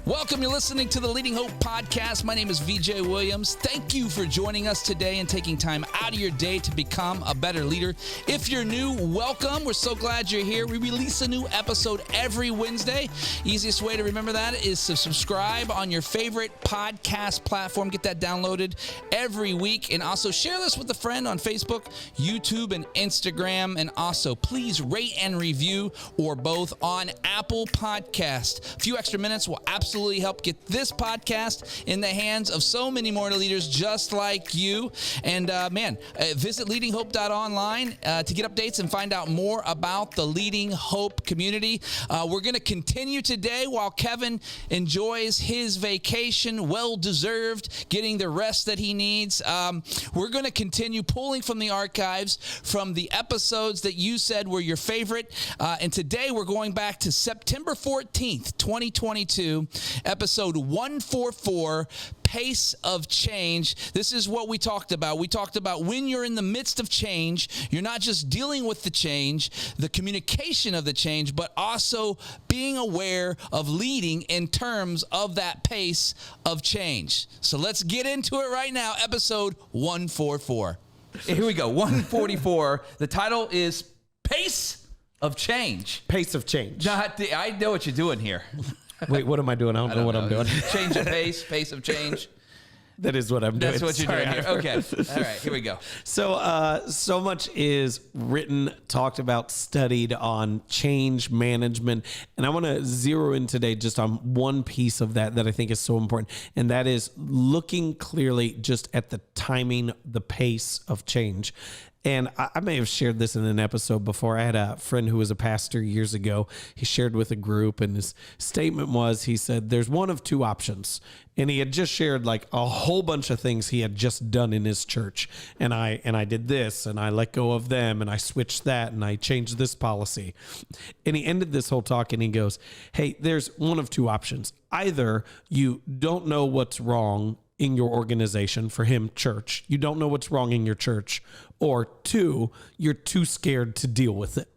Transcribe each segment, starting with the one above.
Welcome. You're listening to the Leading Hope Podcast. My name is VJ Williams. Thank you for joining us today and taking time out of your day to become a better leader. If you're new, welcome. We're so glad you're here. We release a new episode every Wednesday. Easiest way to remember that is to subscribe on your favorite podcast platform. Get that downloaded every week. And also share this with a friend on Facebook, YouTube, and Instagram. And also, please rate and review or both on Apple Podcast. A few extra minutes will absolutely help get this podcast in the hands of so many more leaders just like you. And visit leadinghope.online to get updates and find out more about the Leading Hope community. We're going to continue today while Kevin enjoys his vacation, well-deserved, getting the rest that he needs. We're going to continue pulling from the archives from the episodes that you said were your favorite. And today we're going back to September 14th, 2022. Episode 144, Pace of Change. This is what we talked about. We talked about when you're in the midst of change, you're not just dealing with the change, the communication of the change, but also being aware of leading in terms of that pace of change. So let's get into it right now. Episode 144. Here we go. 144. The title is Pace of Change. Pace of Change. I know what you're doing here. Wait, what am I doing? I don't know what I'm doing. Change of pace, pace of change. That is what I'm doing. That's what you're doing here. Okay. All right, here we go. So much is written, talked about, studied on change management. And I want to zero in today just on one piece of that I think is so important. And that is looking clearly just at the timing, the pace of change. And I may have shared this in an episode before. I had a friend who was a pastor years ago. He shared with a group, and his statement was, he said, there's one of two options. And he had just shared like a whole bunch of things he had just done in his church. And I did this, and I let go of them, and I switched that, and I changed this policy. And he ended this whole talk, and he goes, hey, there's one of two options. Either you don't know what's wrong in your organization, for him, church. You don't know what's wrong in your church. Or two, you're too scared to deal with it.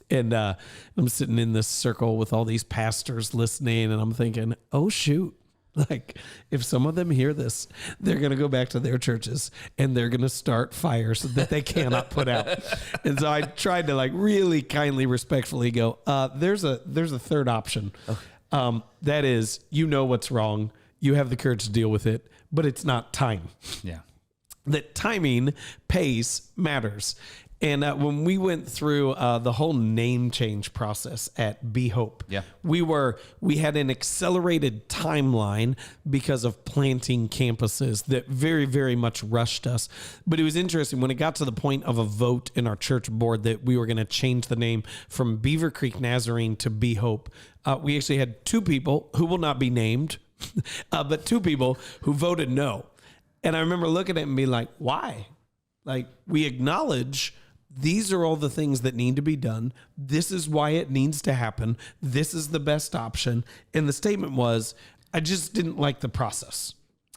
And I'm sitting in this circle with all these pastors listening, and I'm thinking, oh, shoot. Like, if some of them hear this, they're going to go back to their churches and they're going to start fires that they cannot put out. And so I tried to like really kindly, respectfully go, there's a third option. Okay. That is, you know what's wrong. You have the courage to deal with it, but it's not time. Yeah. That timing, pace matters. And when we went through the whole name change process at Be Hope, we had an accelerated timeline because of planting campuses that very, very much rushed us. But it was interesting when it got to the point of a vote in our church board that we were going to change the name from Beaver Creek Nazarene to Be Hope. We actually had two people who will not be named, but two people who voted no. And I remember looking at it and being like, why? Like, we acknowledge these are all the things that need to be done. This is why it needs to happen. This is the best option. And the statement was, I just didn't like the process.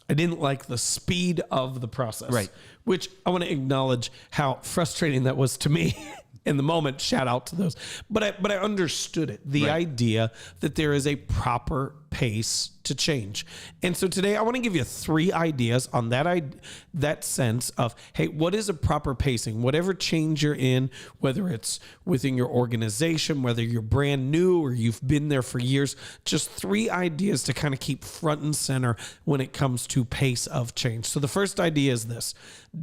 I didn't like the speed of the process. Right. Which I want to acknowledge how frustrating that was to me. In the moment, shout out to those. But I understood it. The idea that there is a proper pace to change. And so today I want to give you 3 ideas on that sense of, hey, what is a proper pacing? Whatever change you're in, whether it's within your organization, whether you're brand new or you've been there for years, just 3 ideas to kind of keep front and center when it comes to pace of change. So the first idea is this: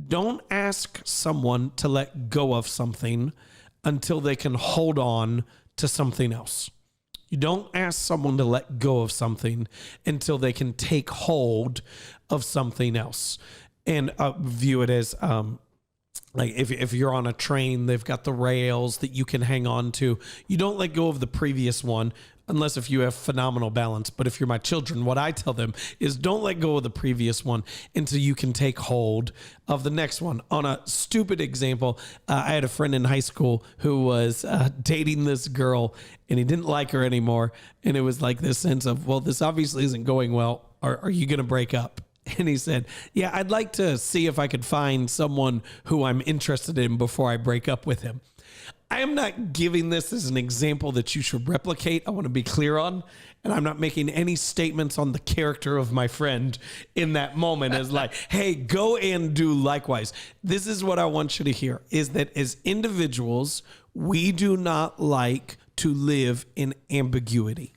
don't ask someone to let go of something until they can hold on to something else. You don't ask someone to let go of something until they can take hold of something else. And view it as like if you're on a train, they've got the rails that you can hang on to. You don't let go of the previous one unless if you have phenomenal balance. But if you're my children, what I tell them is don't let go of the previous one until you can take hold of the next one. On a stupid example, I had a friend in high school who was dating this girl, and he didn't like her anymore. And it was like this sense of, well, this obviously isn't going well. Are you going to break up? And he said, yeah, I'd like to see if I could find someone who I'm interested in before I break up with him. I am not giving this as an example that you should replicate. I want to be clear on. And I'm not making any statements on the character of my friend in that moment as like, hey, go and do likewise. This is what I want you to hear, is that as individuals, we do not like to live in ambiguity.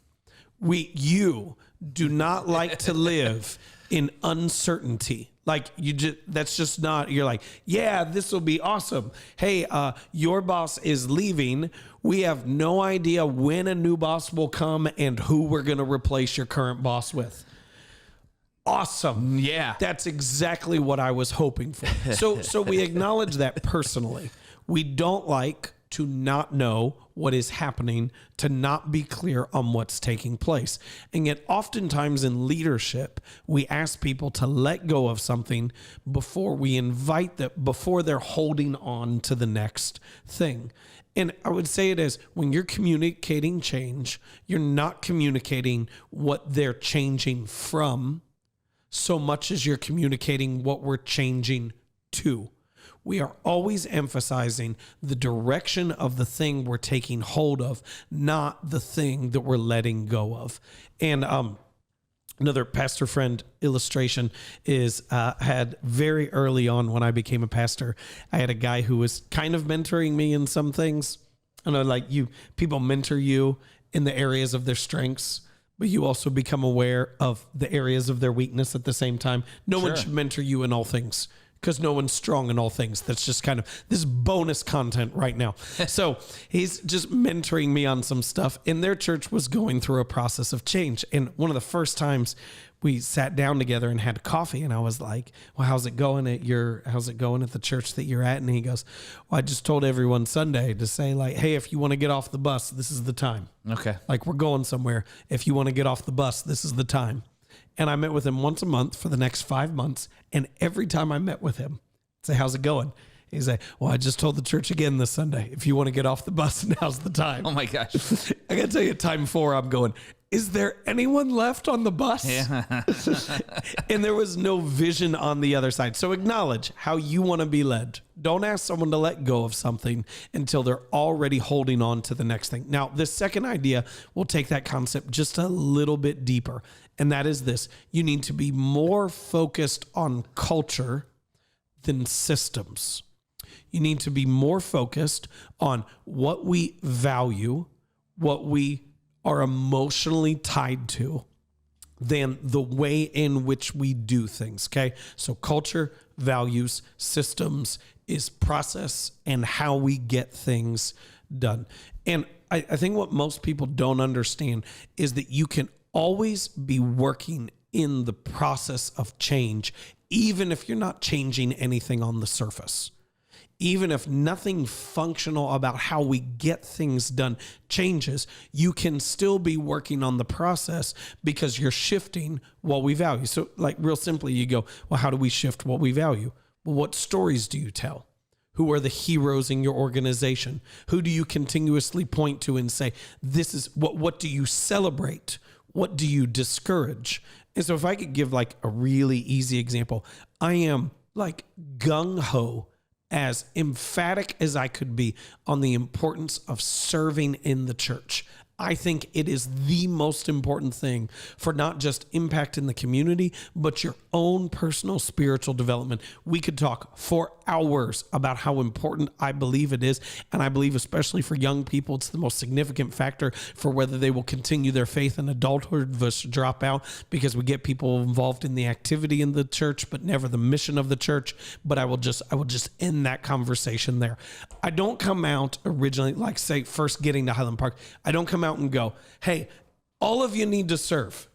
You do not like to live in uncertainty. Like that's just not, you're like, yeah, this will be awesome. Hey, your boss is leaving. We have no idea when a new boss will come and who we're going to replace your current boss with. Awesome. Yeah. That's exactly what I was hoping for. So we acknowledge that personally. We don't like to not know what is happening, to not be clear on what's taking place. And yet oftentimes in leadership, we ask people to let go of something before we invite them, before they're holding on to the next thing. And I would say it is, when you're communicating change, you're not communicating what they're changing from so much as you're communicating what we're changing to. We are always emphasizing the direction of the thing we're taking hold of, not the thing that we're letting go of. And another pastor friend illustration is had very early on when I became a pastor, I had a guy who was kind of mentoring me in some things. I know, like people mentor you in the areas of their strengths, but you also become aware of the areas of their weakness at the same time. No one should mentor you in all things, because no one's strong in all things. That's just kind of this bonus content right now. So he's just mentoring me on some stuff. And their church was going through a process of change. And one of the first times we sat down together and had coffee, and I was like, well, how's it going at the church that you're at? And he goes, well, I just told everyone Sunday to say, like, hey, if you want to get off the bus, this is the time. Okay. Like, we're going somewhere. If you want to get off the bus, this is the time. And I met with him once a month for the next 5 months. And every time I met with him, I'd say, how's it going? He'd say, well, I just told the church again this Sunday, if you want to get off the bus, now's the time. Oh my gosh. I got to tell you, time 4, I'm going, is there anyone left on the bus? Yeah. And there was no vision on the other side. So acknowledge how you want to be led. Don't ask someone to let go of something until they're already holding on to the next thing. Now, this second idea will take that concept just a little bit deeper. And that is this: you need to be more focused on culture than systems. You need to be more focused on what we value, what we are emotionally tied to, than the way in which we do things, okay? So culture, values, systems is process and how we get things done. And I think what most people don't understand is that you can always be working in the process of change, even if you're not changing anything on the surface. Even if nothing functional about how we get things done changes, you can still be working on the process because you're shifting what we value. So, like, real simply, you go, well, how do we shift what we value? Well, what stories do you tell? Who are the heroes in your organization? Who do you continuously point to and say, this is what do you celebrate? What do you discourage? And so if I could give like a really easy example, I am like gung-ho, as emphatic as I could be on the importance of serving in the church. I think it is the most important thing for not just impact in the community, but your own personal spiritual development. We could talk for hours about how important I believe it is. And I believe especially for young people, it's the most significant factor for whether they will continue their faith in adulthood versus drop out, because we get people involved in the activity in the church, but never the mission of the church. But I will just end that conversation there. I don't come out originally, like say first getting to Highland Park, I don't come out and go, hey, all of you need to serve.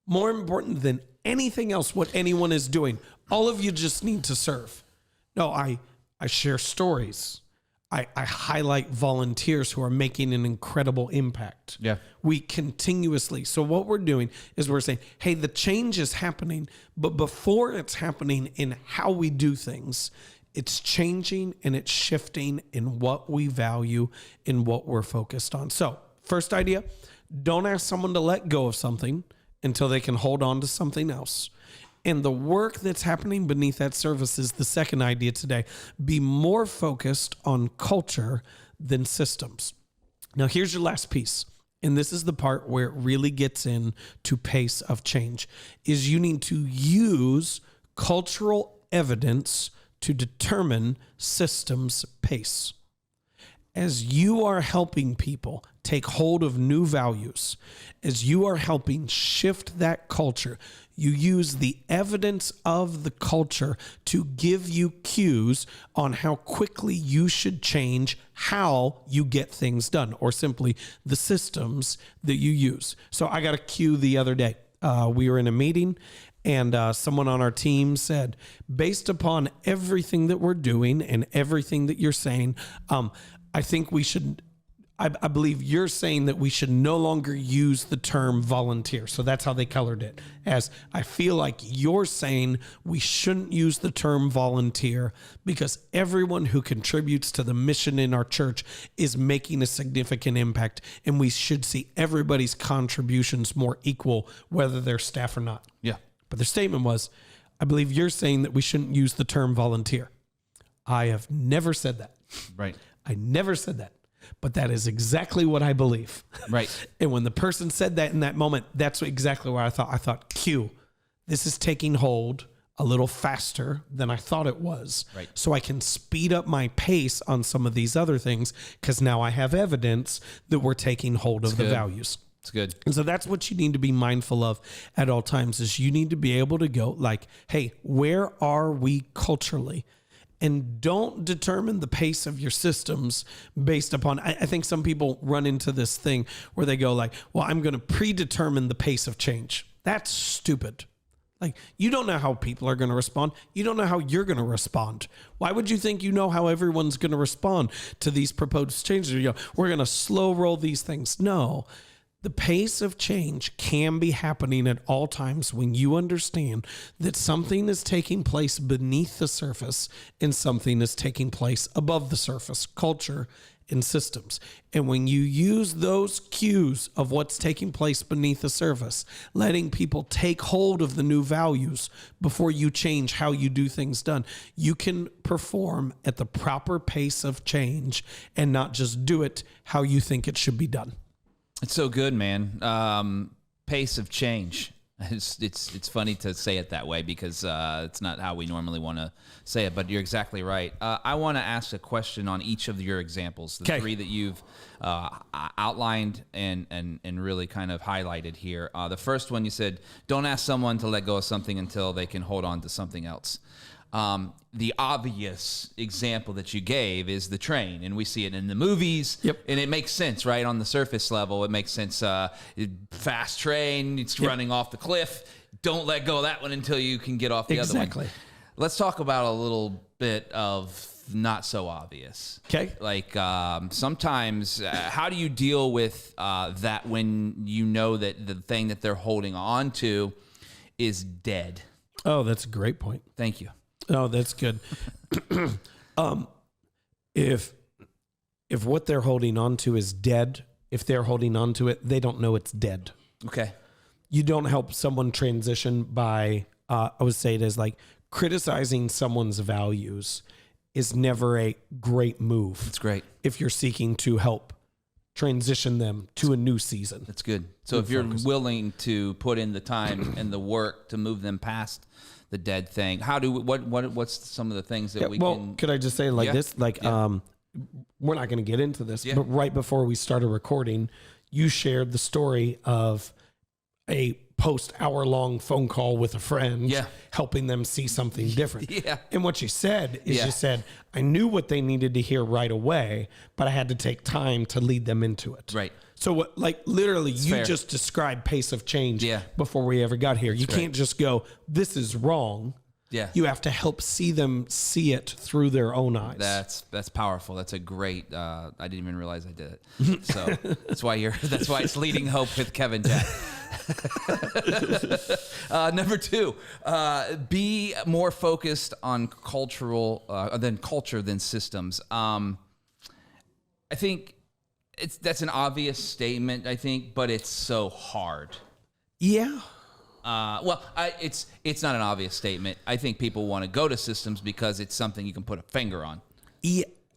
More important than anything else, what anyone is doing, all of you just need to serve. No, I share stories. I highlight volunteers who are making an incredible impact. Yeah. We continuously. So what we're doing is we're saying, hey, the change is happening, but before it's happening in how we do things, it's changing and it's shifting in what we value and what we're focused on. So first idea, don't ask someone to let go of something until they can hold on to something else. And the work that's happening beneath that surface is the second idea today. Be more focused on culture than systems. Now, here's your last piece. And this is the part where it really gets into pace of change, is you need to use cultural evidence to determine systems pace. As you are helping people take hold of new values, as you are helping shift that culture, you use the evidence of the culture to give you cues on how quickly you should change how you get things done, or simply the systems that you use. So I got a cue the other day. We were in a meeting, and someone on our team said, based upon everything that we're doing and everything that you're saying, I think we should, I believe you're saying that we should no longer use the term volunteer. So that's how they colored it, as I feel like you're saying we shouldn't use the term volunteer because everyone who contributes to the mission in our church is making a significant impact, and we should see everybody's contributions more equal, whether they're staff or not. Yeah. But their statement was, I believe you're saying that we shouldn't use the term volunteer. I have never said that. Right. I never said that, but that is exactly what I believe. Right. And when the person said that in that moment, that's exactly what I thought. I thought, Q, this is taking hold a little faster than I thought it was. Right. So I can speed up my pace on some of these other things because now I have evidence that we're taking hold of the values. It's good. And so that's what you need to be mindful of at all times, is you need to be able to go like, hey, where are we culturally? And don't determine the pace of your systems based upon, I think some people run into this thing where they go like, well, I'm going to predetermine the pace of change. That's stupid. Like, you don't know how people are going to respond. You don't know how you're going to respond. Why would you think you know how everyone's going to respond to these proposed changes? You know, we're going to slow roll these things. No. The pace of change can be happening at all times when you understand that something is taking place beneath the surface and something is taking place above the surface, culture and systems. And when you use those cues of what's taking place beneath the surface, letting people take hold of the new values before you change how you do things done, you can perform at the proper pace of change and not just do it how you think it should be done. It's so good, man. Pace of change. It's funny to say it that way because it's not how we normally want to say it, but you're exactly right. I want to ask a question on each of your examples, the three that you've outlined and really kind of highlighted here. The first one, you said, don't ask someone to let go of something until they can hold on to something else. The obvious example that you gave is the train, and we see it in the movies. Yep. And it makes sense, right? On the surface level, it makes sense. Fast train, it's running off the cliff. Don't let go of that one until you can get off the other one. Exactly. Let's talk about a little bit of not so obvious. Okay. Like sometimes, how do you deal with that when you know that the thing that they're holding on to is dead? Oh, that's a great point. Thank you. Oh, that's good. If what they're holding on to is dead, if they're holding on to it, they don't know it's dead. Okay. You don't help someone transition by, I would say it as like criticizing someone's values is never a great move. That's great. If you're seeking to help transition them to a new season. That's good. So if you're willing to put in the time and the work to move them past the dead thing, what's some of the things that we can? Could I just say it like this? Like, we're not going to get into this, but right before we started recording, you shared the story of a post-hour-long phone call with a friend, helping them see something different. And what you said is you said, I knew what they needed to hear right away, but I had to take time to lead them into it. Right. So what, like literally you just described pace of change before we ever got here. You can't just go, this is wrong. Yeah. You have to help see them see it through their own eyes. That's powerful. That's a great, I didn't even realize I did it. So that's why it's Leading Hope with Kevin Jack. Number two, be more focused on culture than systems. I think that's an obvious statement, I think, but it's so hard. Yeah. It's not an obvious statement. I think people want to go to systems because it's something you can put a finger on.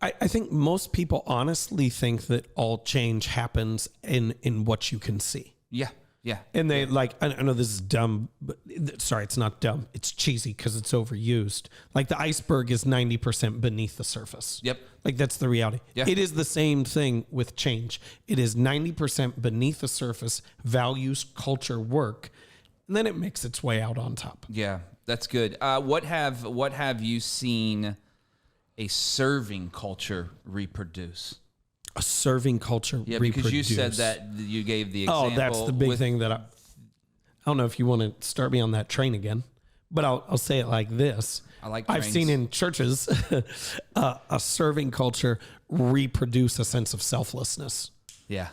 I think most people honestly think that all change happens in what you can see. Yeah. Yeah. And they I know this is dumb, but sorry, it's not dumb. It's cheesy because it's overused. Like the iceberg is 90% beneath the surface. Yep. Like that's the reality. Yeah. It is the same thing with change. It is 90% beneath the surface, values, culture, work, and then it makes its way out on top. Yeah, that's good. What have you seen a serving culture reproduce? A serving culture Yeah, reproduce. because you said that you gave the example. Oh, that's the big thing that I don't know if you want to start me on that train again, but I'll say it like this. I've seen in churches a serving culture reproduce a sense of selflessness. Yeah.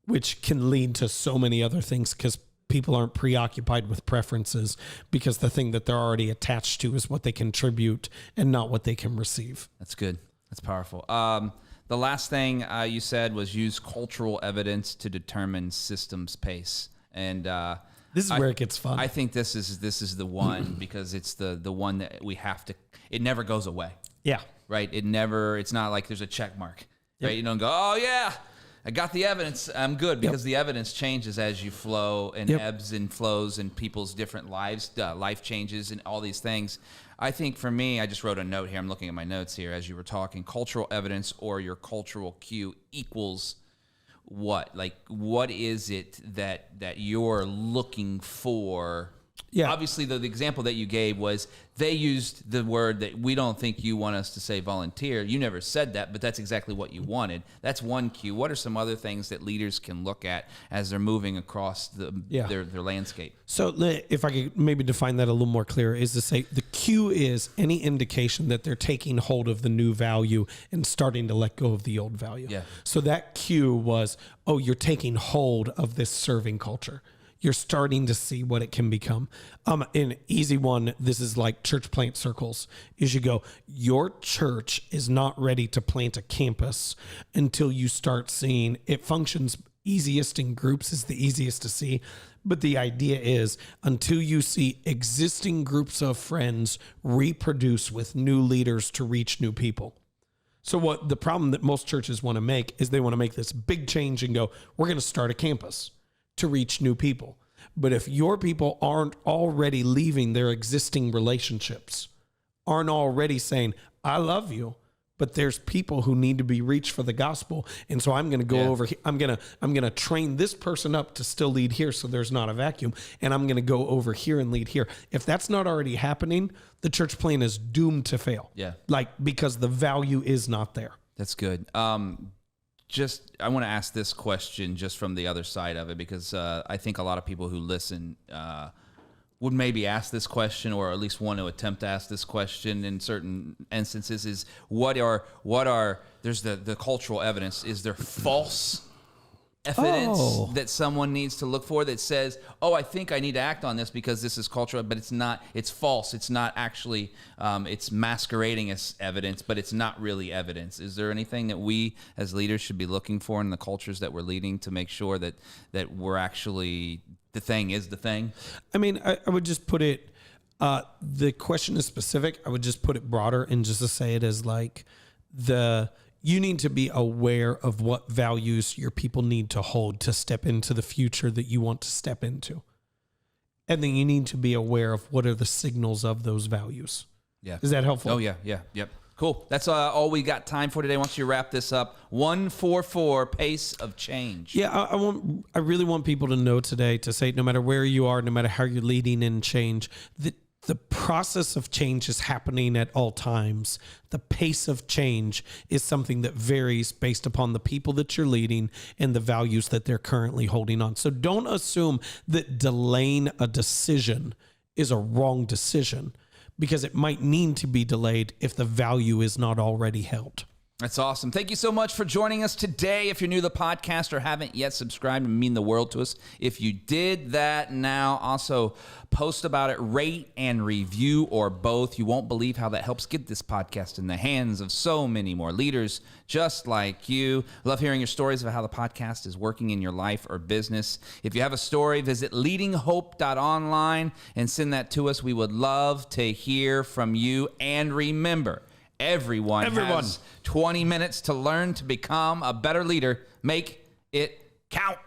Which can lead to so many other things because people aren't preoccupied with preferences because the thing that they're already attached to is what they contribute and not what they can receive. That's good. That's powerful. The last thing you said was use cultural evidence to determine systems pace. And this is where it gets fun. I think this is the one because it's the one that we have to. It never goes away. Yeah. Right. It's not like there's a check mark. Right. You don't go, oh yeah, I got the evidence. I'm good, because the evidence changes as you flow and ebbs and flows and people's different lives, life changes and all these things. I think for me, I just wrote a note here. I'm looking at my notes here as you were talking. Cultural evidence or your cultural cue equals what? Like, what is it that you're looking for? Yeah. Obviously, the example that you gave was they used the word that we don't think you want us to say volunteer. You never said that, but that's exactly what you wanted. That's one cue. What are some other things that leaders can look at as they're moving across their landscape? So if I could maybe define that a little more clear, is to say the cue is any indication that they're taking hold of the new value and starting to let go of the old value. Yeah. So that cue was, oh, you're taking hold of this serving culture. You're starting to see what it can become. An easy one, this is like church plant circles, is you go, your church is not ready to plant a campus until you start seeing it functions easiest in groups, is the easiest to see. But the idea is until you see existing groups of friends reproduce with new leaders to reach new people. So what the problem that most churches want to make is they want to make this big change and go, we're going to start a campus to reach new people. But if your people aren't already leaving their existing relationships, aren't already saying, I love you, but there's people who need to be reached for the gospel. And so I'm going to go over here. I'm going to train this person up to still lead here so there's not a vacuum. And I'm going to go over here and lead here. If that's not already happening, the church plan is doomed to fail. Yeah. Because the value is not there. That's good. I want to ask this question just from the other side of it, because I think a lot of people who listen would maybe ask this question, or at least want to attempt to ask this question in certain instances, is what are there's the cultural evidence. Is there false evidence that someone needs to look for that says, oh, I think I need to act on this because this is cultural, but it's not, it's false. It's not actually, it's masquerading as evidence, but it's not really evidence. Is there anything that we as leaders should be looking for in the cultures that we're leading to make sure that we're actually, the thing is the thing? I mean, I would just put it, the question is specific. I would just put it broader and just to say it as like you need to be aware of what values your people need to hold to step into the future that you want to step into. And then you need to be aware of what are the signals of those values. Yeah. Is that helpful? Oh, yeah. Yep. Cool. That's all we got time for today. Once you wrap this up, 144, pace of change. Yeah, I really want people to know today, to say no matter where you are, no matter how you're leading in change, that the process of change is happening at all times. The pace of change is something that varies based upon the people that you're leading and the values that they're currently holding on. So don't assume that delaying a decision is a wrong decision, because it might need to be delayed if the value is not already held. That's awesome. Thank you so much for joining us today. If you're new to the podcast or haven't yet subscribed, it would mean the world to us if you did that now. Also, post about it, rate and review, or both. You won't believe how that helps get this podcast in the hands of so many more leaders just like you. Love hearing your stories about how the podcast is working in your life or business. If you have a story, visit leadinghope.online and send that to us. We would love to hear from you. And remember, Everyone has 20 minutes to learn to become a better leader. Make it count.